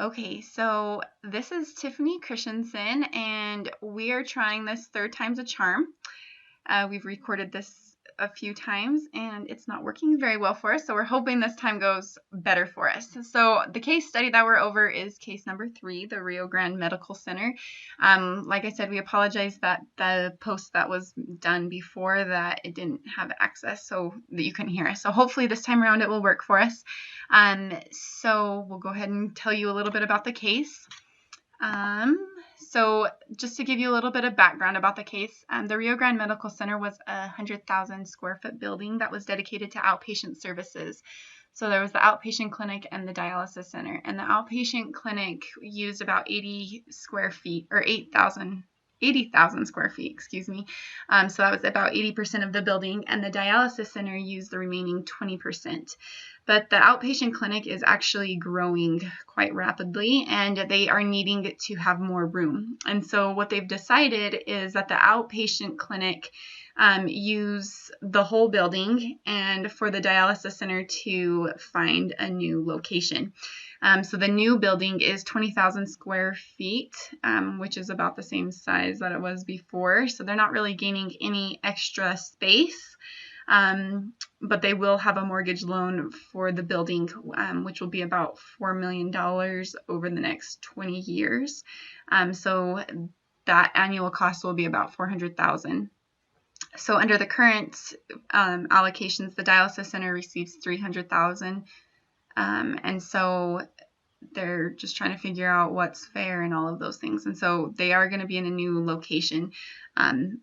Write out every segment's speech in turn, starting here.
Okay, so this is Tiffany Christensen, and we are trying this third time's a charm. We've recorded this a few times, and it's not working very well for us, so we're hoping this time goes better for us. So the case study that we're over is case number 3, the Rio Grande Medical Center. Like I said, we apologize that the post that was done before that it didn't have access so that you couldn't hear us. So hopefully this time around it will work for us. So we'll go ahead and tell you a little bit about the case. So just to give you a little bit of background about the case, the Rio Grande Medical Center was a 100,000 square foot building that was dedicated to outpatient services. So there was the outpatient clinic and the dialysis center, and the outpatient clinic used about 80 square feet, or 80,000 square feet, excuse me. So that was about 80% of the building, and the dialysis center used the remaining 20%. But the outpatient clinic is actually growing quite rapidly, and they are needing to have more room. And so what they've decided is that the outpatient clinic use the whole building, and for the dialysis center to find a new location. So the new building is 20,000 square feet, which is about the same size that it was before. So they're not really gaining any extra space. But they will have a mortgage loan for the building, which will be about $4 million over the next 20 years. So that annual cost will be about $400,000. So under the current allocations, the dialysis center receives $300,000, and so they're just trying to figure out what's fair and all of those things. And so they are going to be in a new location,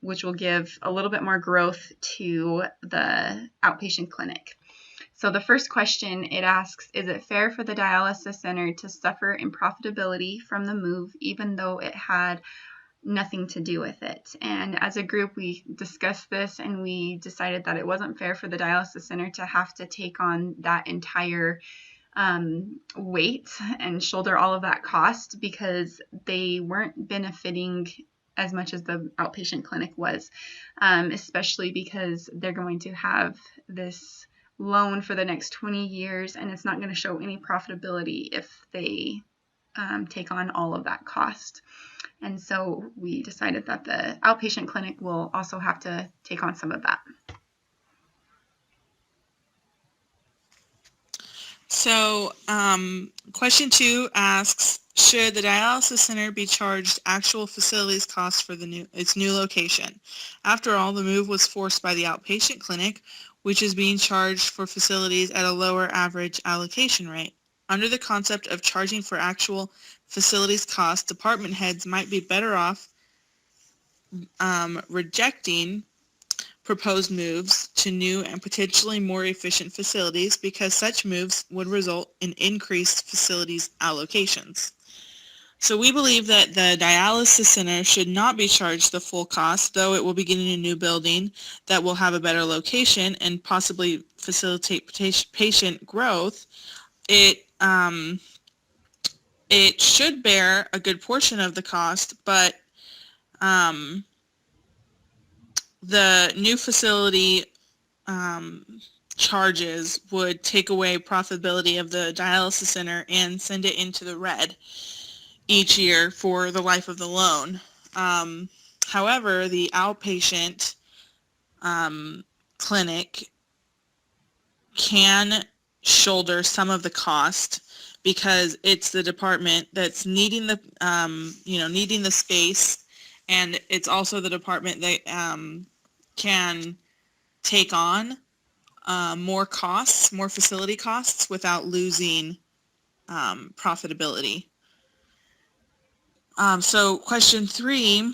which will give a little bit more growth to the outpatient clinic. So the first question it asks, is it fair for the dialysis center to suffer in profitability from the move, even though it had nothing to do with it? And as a group, we discussed this, and we decided that it wasn't fair for the dialysis center to have to take on that entire weight and shoulder all of that cost, because they weren't benefiting as much as the outpatient clinic was, especially because they're going to have this loan for the next 20 years, and it's not going to show any profitability if they take on all of that cost. And so we decided that the outpatient clinic will also have to take on some of that. So, question 2 asks, should the dialysis center be charged actual facilities costs for its new location? After all, the move was forced by the outpatient clinic, which is being charged for facilities at a lower average allocation rate. Under the concept of charging for actual facilities costs, department heads might be better off rejecting proposed moves to new and potentially more efficient facilities, because such moves would result in increased facilities allocations. So we believe that the dialysis center should not be charged the full cost, though it will be getting a new building that will have a better location and possibly facilitate patient growth. It should bear a good portion of the cost, but the new facility charges would take away profitability of the dialysis center and send it into the red each year for the life of the loan. However, the outpatient clinic can shoulder some of the cost, because it's the department that's needing the needing the space, and it's also the department that can take on more facility costs without losing profitability. So question 3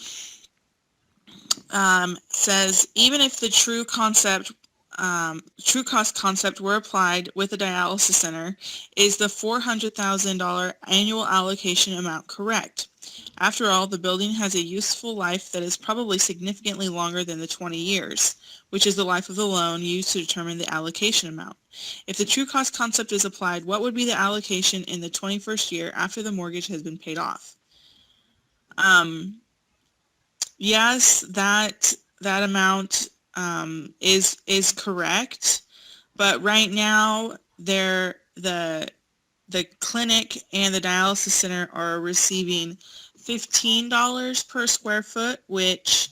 says, even if the true cost concept were applied with a dialysis center, is the $400,000 annual allocation amount correct? After all, the building has a useful life that is probably significantly longer than the 20 years, which is the life of the loan used to determine the allocation amount. If the true cost concept is applied, what would be the allocation in the 21st year after the mortgage has been paid off? Yes, that amount is correct, but right now the the clinic and the dialysis center are receiving $15 per square foot, which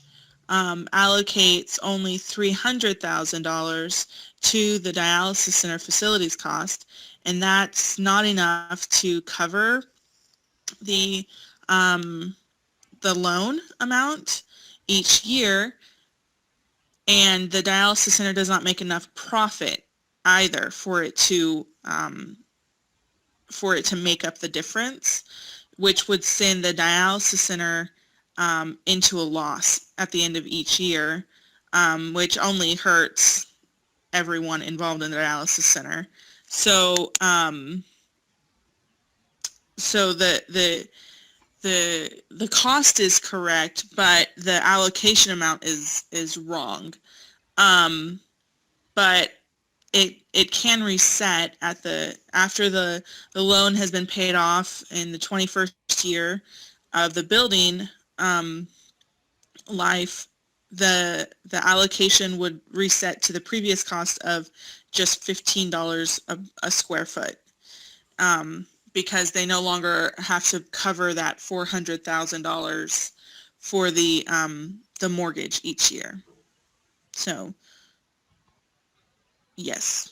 allocates only $300,000 to the dialysis center facilities cost, and that's not enough to cover the um, the loan amount each year, and the dialysis center does not make enough profit either for it to make up the difference, which would send the dialysis center into a loss at the end of each year, which only hurts everyone involved in the dialysis center. So, so the cost is correct, but the allocation amount is wrong. Um, but it can reset after the loan has been paid off in the 21st year of the building life. The allocation would reset to the previous cost of just $15 a square foot, because they no longer have to cover that $400,000 for the mortgage each year. So yes.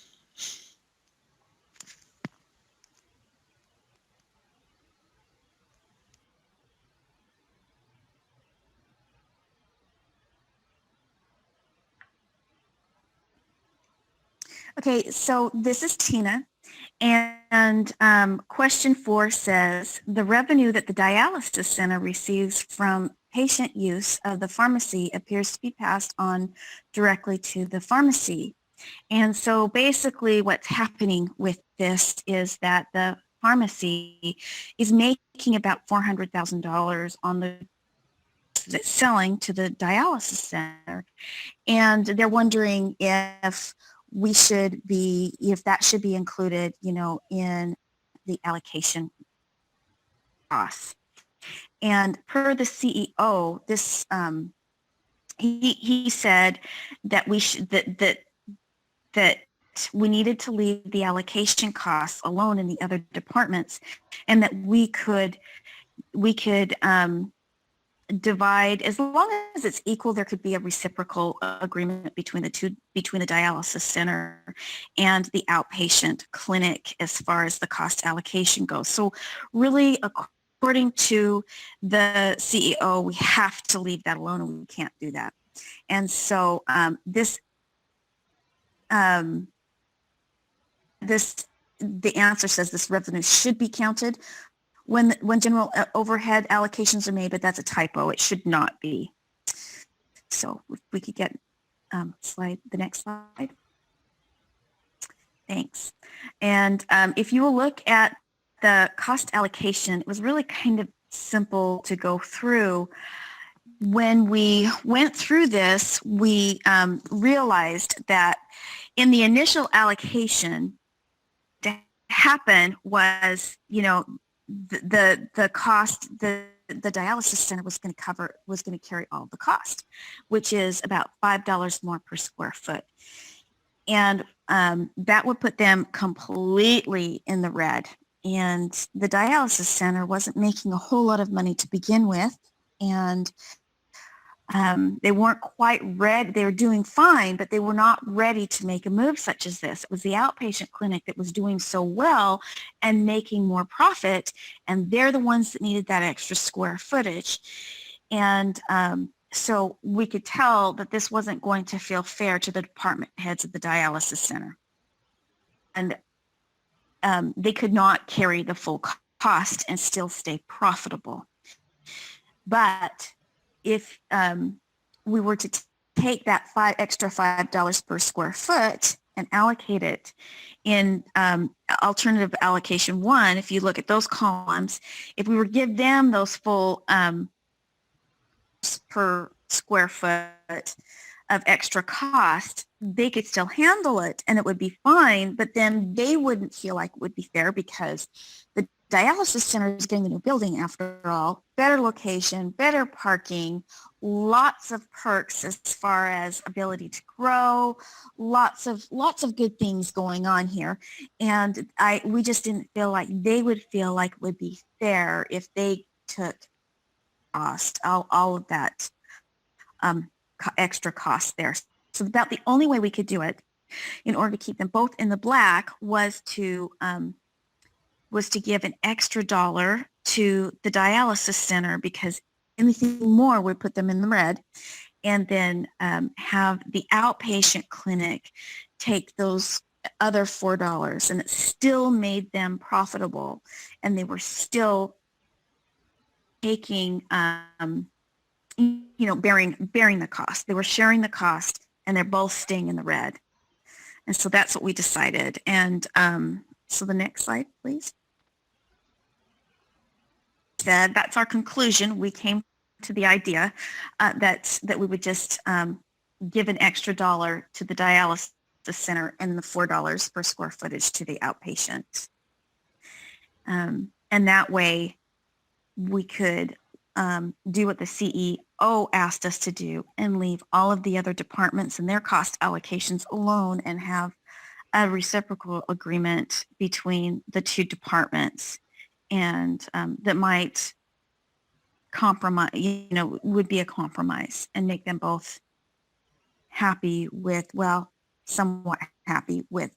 Okay, so this is Tina, and question 4 says, the revenue that the dialysis center receives from patient use of the pharmacy appears to be passed on directly to the pharmacy. And so basically what's happening with this is that the pharmacy is making about $400,000 on the that's selling to the dialysis center. And they're wondering if that should be included, in the allocation costs. And per the CEO, this he said that we should that we needed to leave the allocation costs alone in the other departments, and that we could divide, as long as it's equal, there could be a reciprocal agreement between the dialysis center and the outpatient clinic as far as the cost allocation goes. So really, according to the CEO, we have to leave that alone, and we can't do that. And so the answer says this revenue should be counted when general overhead allocations are made, but that's a typo. It should not be. So if we could get the next slide. Thanks. And if you will look at the cost allocation, it was really kind of simple to go through. When we went through this, we realized that in the initial allocation, to happen was, the cost, the dialysis center was going to carry all the cost, which is about $5 more per square foot. And that would put them completely in the red. And the dialysis center wasn't making a whole lot of money to begin with. And they weren't quite ready. They were doing fine, but they were not ready to make a move such as this. It was the outpatient clinic that was doing so well and making more profit, and they're the ones that needed that extra square footage. And so we could tell that this wasn't going to feel fair to the department heads of the dialysis center. And they could not carry the full cost and still stay profitable. But if we were to take that extra $5 per square foot and allocate it in alternative allocation 1, if you look at those columns, if we were to give them those full per square foot of extra cost, they could still handle it and it would be fine, but then they wouldn't feel like it would be fair because the dialysis center is getting a new building after all, better location, better parking, lots of perks as far as ability to grow, lots of good things going on here. And we just didn't feel like they would feel like it would be fair if they took cost, all of that extra cost there. So about the only way we could do it in order to keep them both in the black was to give an extra $1 to the dialysis center, because anything more would put them in the red, and then have the outpatient clinic take those other $4, and it still made them profitable, and they were still taking, bearing the cost. They were sharing the cost, and they're both staying in the red. And so that's what we decided. And so the next slide, please. That's our conclusion. We came to the idea that we would just give an extra $1 to the dialysis center and the $4 per square footage to the outpatient. And that way we could do what the CEO asked us to do and leave all of the other departments and their cost allocations alone, and have a reciprocal agreement between the two departments, and that might compromise, would be a compromise and make them both happy with, somewhat happy with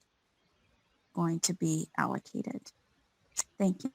going to be allocated. Thank you.